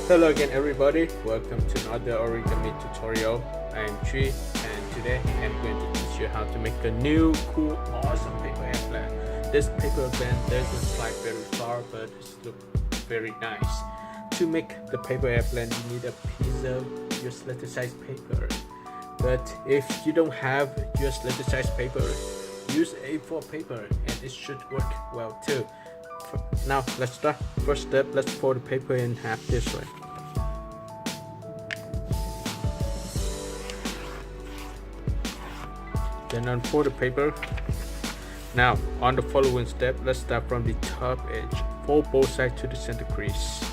Hello again everybody, welcome to another origami tutorial. I am Chi and today I'm going to teach you how to make a new cool awesome paper airplane. This paper airplane doesn't fly very far but it looks very nice. To make the paper airplane you need a piece of US letter size paper. But if you don't have US letter size paper, use A4 paper and it should work well too. Now let's start. First step, let's fold the paper in half this way. Then unfold the paper. Now on the following step, let's start from the top edge. Fold both sides to the center crease.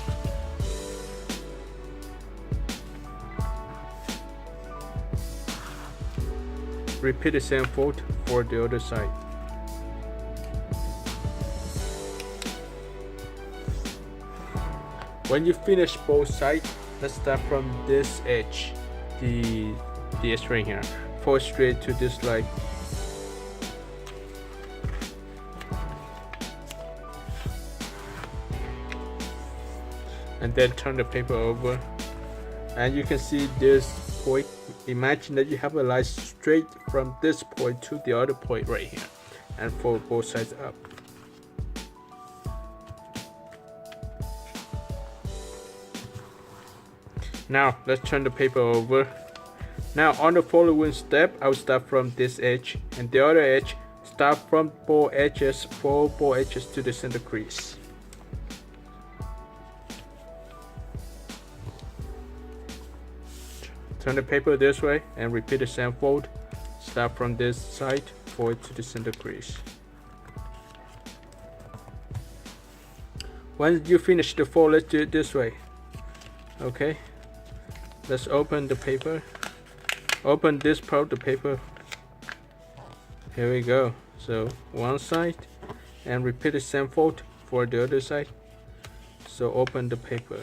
Repeat the same fold for the other side. When you finish both sides, let's start from this edge, the edge right here. Fold straight to this line. And then turn the paper over. And you can see this point. Imagine that you have a line straight from this point to the other point right here. And fold both sides up. Now let's turn the paper over. Now on the following step, I'll start from this edge and the other edge. Start from both edges, fold both edges to the center crease. Turn the paper this way and repeat the same fold. Start from this side, fold it to the center crease. Once you finish the fold, let's do it this way. Okay. Let's open the paper. Open this part of the paper. Here we go. So one side and repeat the same fold for the other side. So open the paper.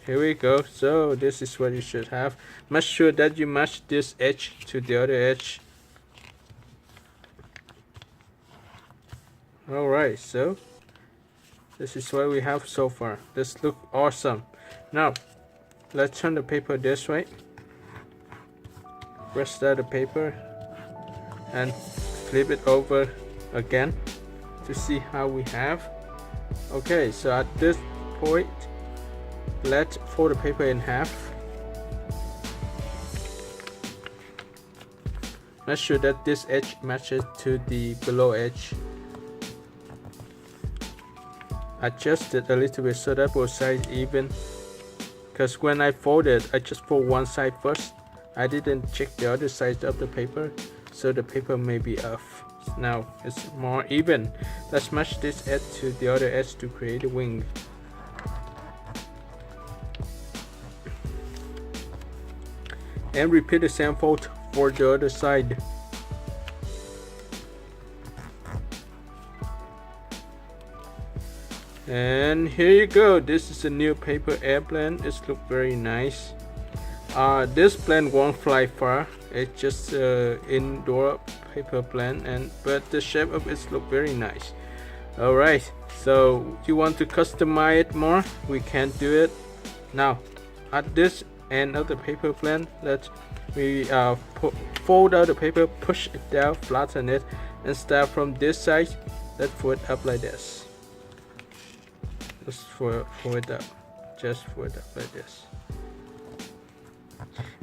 Here we go. So this is what you should have. Make sure that you match this edge to the other edge. Alright, so this is what we have so far. This looks awesome. Now let's turn the paper this way. Press out the paper and flip it over again to see how we have. Okay, so at this point, let's fold the paper in half. Make sure that this edge matches to the below edge. Adjust it a little bit so that both sides even. Because when I folded, I just fold one side first. I didn't check the other side of the paper, so the paper may be off. Now it's more even. Let's match this edge to the other edge to create a wing. And repeat the same fold for the other side. And here you go. This is a new paper airplane. It looks very nice. This plane won't fly far. It's just indoor paper plane, but the shape of it looks very nice. Alright, so you want to customize it more? We can do it. Now at this end of the paper plane, let me fold out the paper, push it down, flatten it, and start from this side. Let's fold it up like this. Just fold it up. Just fold it up like this.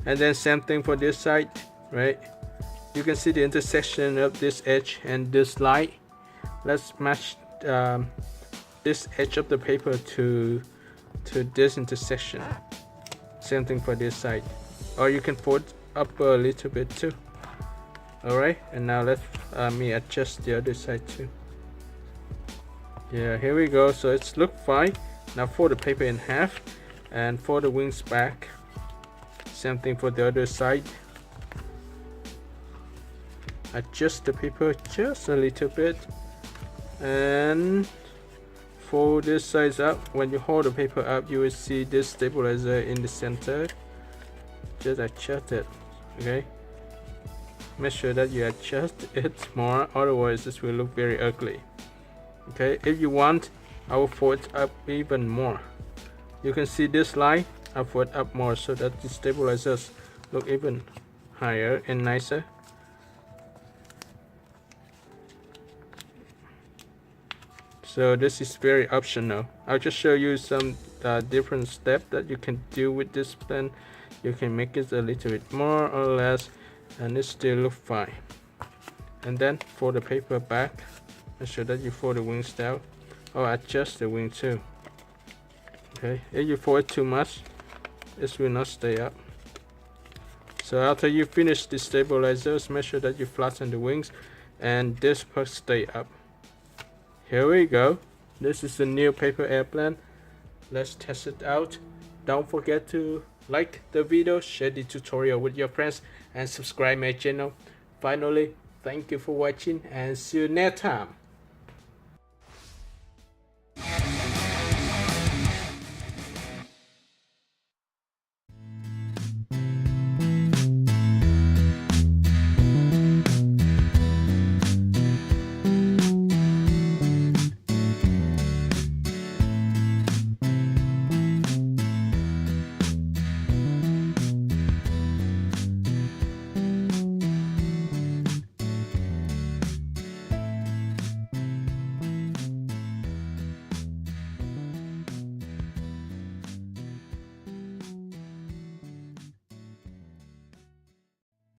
And then same thing for this side, right? You can see the intersection of this edge and this line. Let's match this edge of the paper to this intersection. Same thing for this side, or you can fold up a little bit too. Alright, and now let's me adjust the other side too. Yeah, here we go. So it's look fine. Now fold the paper in half and fold the wings back. Same thing for the other side. Adjust the paper just a little bit and fold this side up. When you hold the paper up, you will see this stabilizer in the center. Just adjust it. Okay, make sure that you adjust it more, otherwise this will look very ugly. Okay, if you want, I will fold it up even more. You can see this line upward up more so that the stabilizers look even higher and nicer. So this is very optional. I'll just show you some different steps that you can do with this plan. You can make it a little bit more or less and it still look fine. And then fold the paper back. Make sure that you fold the wings down or adjust the wing too. Okay, if you fold it too much, this will not stay up. So after you finish the stabilizers, make sure that you flatten the wings and this part stay up. Here we go. This is the new paper airplane. Let's test it out. Don't forget to like the video, share the tutorial with your friends, and subscribe my channel. Finally, thank you for watching and see you next time.